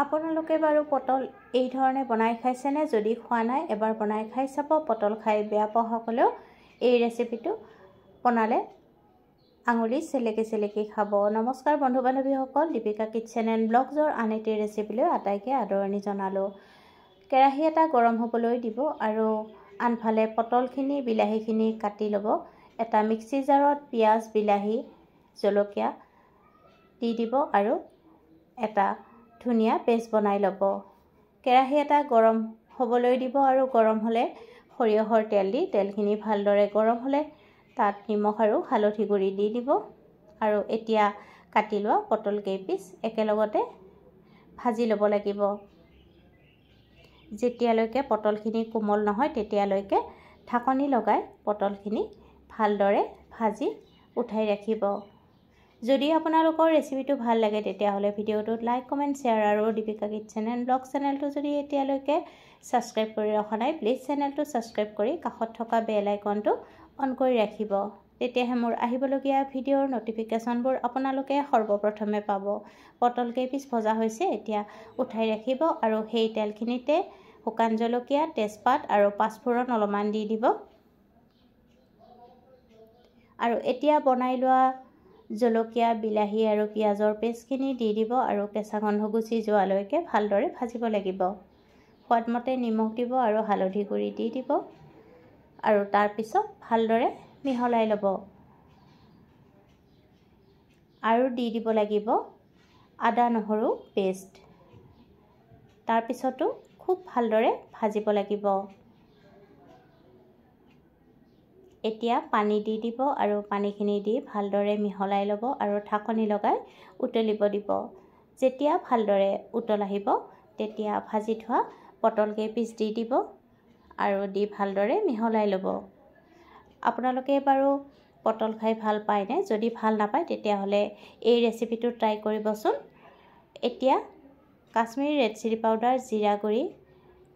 আপোনালোকে বাৰু পটল এই ধৰণে বনাই খাইছেনে? যদি খোৱা নাই এবাৰ বনাই খাই চাব। পটল খাই বেয়া পোৱাসকলেও এই ৰেচিপিটো বনালে আঙুলি চেলেকি চেলেকি খাব। নমস্কাৰ বন্ধু বান্ধৱীসকল, দীপিকা কিটচেন এণ্ড ব্লগছৰ আন এটি ৰেচিপিলৈ আটাইকে আদৰণি জনালোঁ। কেৰাহী এটা গৰম হ'বলৈ দিব আৰু আনফালে পটলখিনি বিলাহীখিনি কাটি ল'ব। এটা মিক্সি জাৰত পিঁয়াজ বিলাহী জলকীয়া দি দিব আৰু এটা ধুনীয়া পেষ্ট বনাই ল'ব। কেৰাহী এটা গৰম হ'বলৈ দিব আৰু গৰম হ'লে সৰিয়হৰ তেল দি তেলখিনি ভালদৰে গৰম হ'লে তাত নিমখ আৰু হালধি গুড়ি দি দিব আৰু এতিয়া কাটি লোৱা পটল কেইপিচ একেলগতে ভাজি ল'ব লাগিব। যেতিয়ালৈকে পটলখিনি কোমল নহয় তেতিয়ালৈকে ঢাকনি লগাই পটলখিনি ভালদৰে ভাজি উঠাই ৰাখিব। যদি আপোনালোকৰ ৰেচিপিটো ভাল লাগে তেতিয়াহ'লে ভিডিঅ'টোত লাইক কমেণ্ট শ্বেয়াৰ আৰু দীপিকা কিটচেন এণ্ড ব্লগ চেনেলটো যদি এতিয়ালৈকে ছাবস্ক্ৰাইব কৰি ৰখা নাই প্লিজ চেনেলটো ছাবস্ক্ৰাইব কৰি কাষত থকা বেল আইকনটো অন কৰি ৰাখিব। তেতিয়াহে মোৰ আহিবলগীয়া ভিডিঅ'ৰ নটিফিকেশ্যনবোৰ আপোনালোকে সৰ্বপ্ৰথমে পাব। পটল কেইপিচ ভজা হৈছে, এতিয়া উঠাই ৰাখিব আৰু সেই তেলখিনিতে শুকান জলকীয়া তেজপাত আৰু পাঁচফোৰণ অলপমান দি দিব আৰু এতিয়া বনাই লোৱা জলকীয়া বিলাহী আৰু পিঁয়াজৰ পেষ্টখিনি দি দিব আৰু কেঁচা গন্ধ গুচি যোৱালৈকে ভালদৰে ভাজিব লাগিব। সোৱাদমতে নিমখ দিব আৰু হালধি গুড়ি দি দিব আৰু তাৰপিছত ভালদৰে মিহলাই ল'ব আৰু দি দিব লাগিব আদা নহৰু পেষ্ট। তাৰপিছতো খুব ভালদৰে ভাজিব লাগিব। এতিয়া পানী দি দিব আৰু পানীখিনি দি ভালদৰে মিহলাই ল'ব আৰু ঢাকনি লগাই উতলিব দিব। যেতিয়া ভালদৰে উতল আহিব তেতিয়া ভাজি থোৱা পটল কেইপিচ দি দিব আৰু দি ভালদৰে মিহলাই ল'ব। আপোনালোকে বাৰু পটল খাই ভাল পায়নে? যদি ভাল নাপায় তেতিয়াহ'লে এই ৰেচিপিটো ট্ৰাই কৰিবচোন। এতিয়া কাশ্মীৰী ৰেড চিলি পাউডাৰ, জিৰা গুড়ি,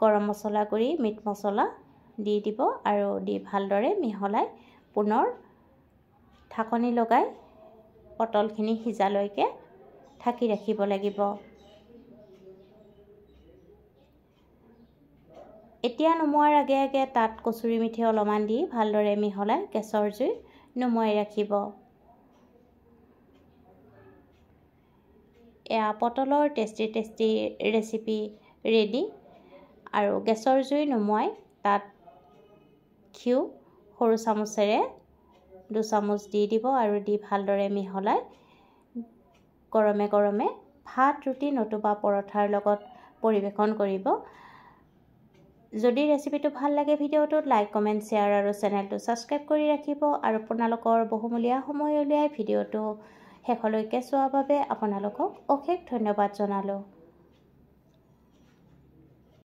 গৰম মছলা গুড়ি, মিট মছলা দি দিব আৰু দি ভালদৰে মিহলাই পুনৰ ঢাকনি লগাই পটলখিনি সিজালৈকে ঢাকি ৰাখিব লাগিব। এতিয়া নমোৱাৰ আগে আগে তাত কচুৰি মেথি অলপমান দি ভালদৰে মিহলাই গেছৰ জুই নুমুৱাই ৰাখিব। এয়া পটলৰ টেষ্টি টেষ্টি ৰেচিপি ৰেডি আৰু গেছৰ জুই নুমুৱাই তাত ঘিউ সৰু চামুচেৰে 2 চামুচ দি দিব আৰু দি ভালদৰে মিহলাই গৰমে গৰমে ভাত, ৰুটি নতুবা পৰঠাৰ লগত পৰিৱেশন কৰিব। যদি ৰেচিপিটো ভাল লাগে ভিডিঅ'টোত লাইক কমেণ্ট শ্বেয়াৰ আৰু চেনেলটো ছাবস্ক্ৰাইব কৰি ৰাখিব আৰু আপোনালোকৰ বহুমূলীয়া সময় উলিয়াই ভিডিঅ'টো শেষলৈকে চোৱাৰ বাবে আপোনালোকক অশেষ ধন্যবাদ জনালোঁ।